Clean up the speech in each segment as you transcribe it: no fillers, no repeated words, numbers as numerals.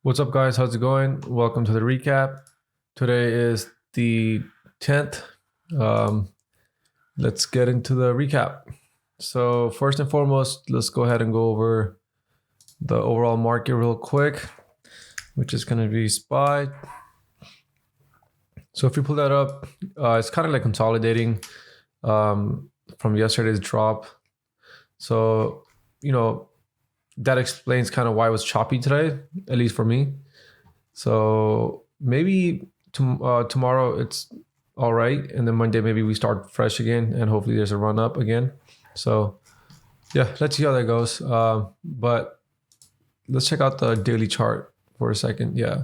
What's up, guys? How's it going? Welcome to the recap. Today is the 10th. Let's get into the recap. So first and foremost, let's go ahead and go over the overall market real quick, which is going to be SPY. So if you pull that up, it's kind of like consolidating from yesterday's drop. So, that explains kind of why it was choppy today, at least for me. So maybe tomorrow it's all right, and then Monday maybe we start fresh again, and hopefully there's a run up again. So yeah, let's see how that goes. But let's check out the daily chart for a second. Yeah,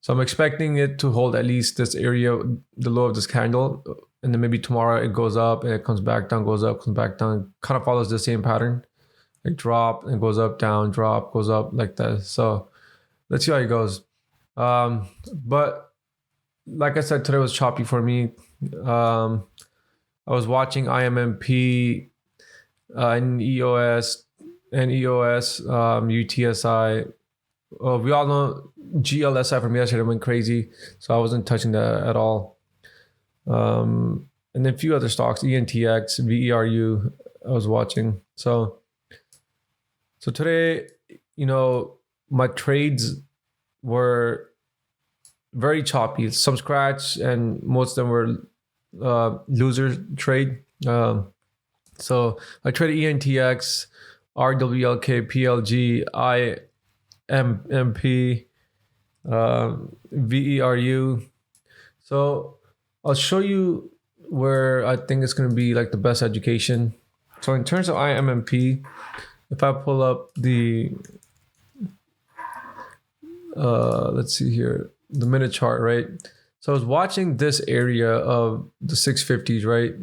so I'm expecting it to hold at least this area, the low of this candle, and then maybe tomorrow it goes up and it comes back down, goes up, comes back down, kind of follows the same pattern. Like drop and goes up, down, drop, goes up, like that. So let's see how it goes. But like I said, today was choppy for me. I was watching IMMP, NEOS, UTSI. We all know GLSI from yesterday went crazy, so I wasn't touching that at all. And then a few other stocks, ENTX, VERU, I was watching. So today, my trades were very choppy. Some scratch, and most of them were loser trade. So I traded ENTX, RWLK, PLG, IMMP, VERU. So I'll show you where I think it's going to be like the best education. So in terms of IMMP, if I pull up the, let's see here, the minute chart, right? So I was watching this area of the 650s, right?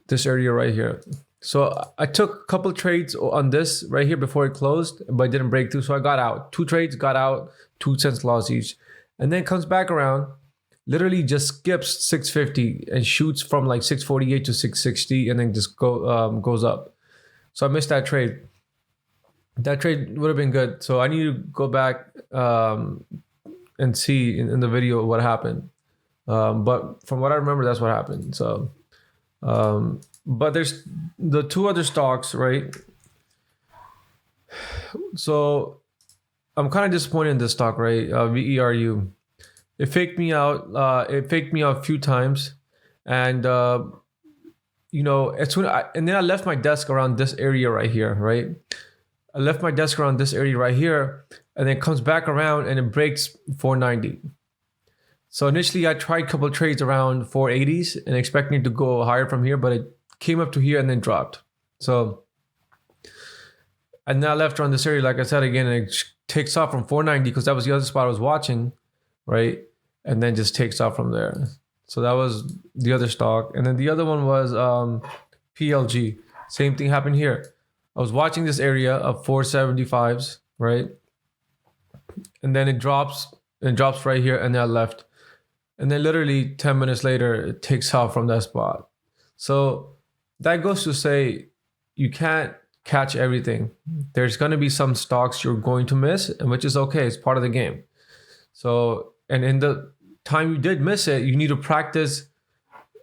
This area right here. So I took a couple of trades on this right here before it closed, but it didn't break through. So I got out. 2 trades, got out, 2 cents loss each. And then comes back around, literally just skips 650 and shoots from like 648 to 660 and then just goes up. So I missed that trade. That trade would have been good. So I need to go back and see in the video what happened. But from what I remember, that's what happened. So, but there's the 2 other stocks, right? So I'm kind of disappointed in this stock, right? VERU. It faked me out. It faked me out a few times. And as soon and then I left my desk around this area right here, right? I left my desk around this area right here, and then it comes back around and it breaks 490. So initially I tried a couple of trades around 480s and expecting it to go higher from here, but it came up to here and then dropped. So, and then I left around this area, like I said again, and it takes off from 490 because that was the other spot I was watching, right? And then just takes off from there. So that was the other stock. And then the other one was PLG. Same thing happened here. I was watching this area of 475s, right? And then it drops right here, and then I left. And then literally 10 minutes later, it takes off from that spot. So that goes to say you can't catch everything. There's going to be some stocks you're going to miss, and which is okay. It's part of the game. So, and in the time you did miss it, you need to practice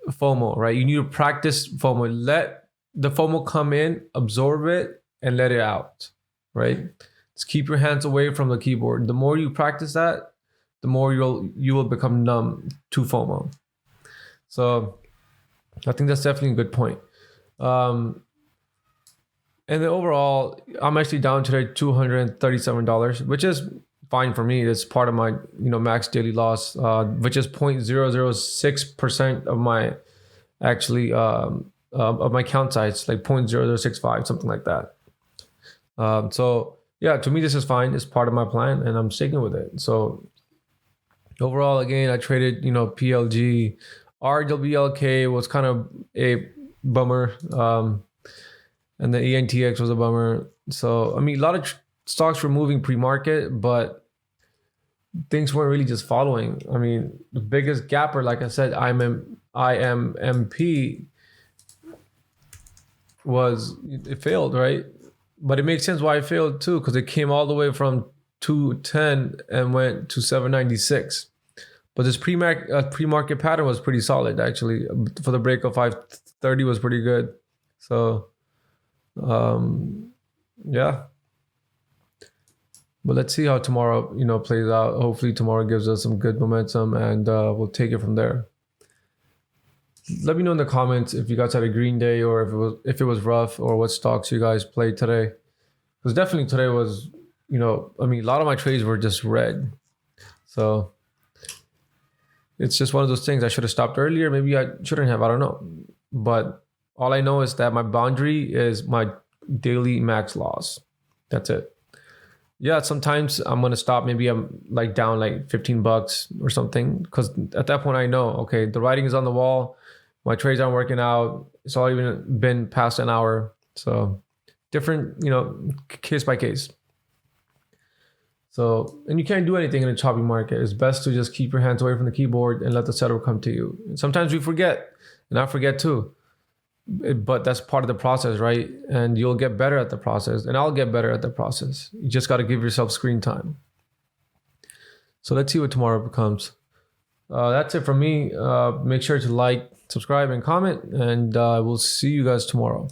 FOMO, right? You need to practice FOMO. Let the FOMO come in, absorb it, and let it out, right? Just keep your hands away from the keyboard. The more you practice that, the more you will become numb to FOMO. So I think that's definitely a good point. And then overall, I'm actually down today $237, which is fine for me. It's part of my max daily loss, which is 0.006% of my actually of my count size, like 0.0065, something like that. So yeah, to me this is fine. It's part of my plan, and I'm sticking with it. So overall, again, I traded PLG, RWLK was kind of a bummer, and the ENTX was a bummer. So I mean, a lot of stocks were moving pre-market, but things weren't really just following. I mean, the biggest gapper, like I said, IMMP it failed, right? But it makes sense why it failed too, because it came all the way from 210 and went to 796. But this pre-market pattern was pretty solid, actually. For the break of 530 was pretty good. So, yeah. But let's see how tomorrow, plays out. Hopefully tomorrow gives us some good momentum, and we'll take it from there. Let me know in the comments if you guys had a green day, or if it was rough, or what stocks you guys played today. Because definitely today was, a lot of my trades were just red. So it's just one of those things. I should have stopped earlier. Maybe I shouldn't have. I don't know. But all I know is that my boundary is my daily max loss. That's it. Yeah, sometimes I'm going to stop. Maybe I'm down $15 or something. Because at that point I know, okay, the writing is on the wall. My trades aren't working out. It's all even been past an hour. So different, case by case. So, and you can't do anything in a choppy market. It's best to just keep your hands away from the keyboard and let the setup come to you. And sometimes we forget, and I forget too. But that's part of the process, right? And you'll get better at the process, and I'll get better at the process. You just got to give yourself screen time. So let's see what tomorrow becomes. That's it from me. Make sure to like, subscribe, and comment, and we'll see you guys tomorrow.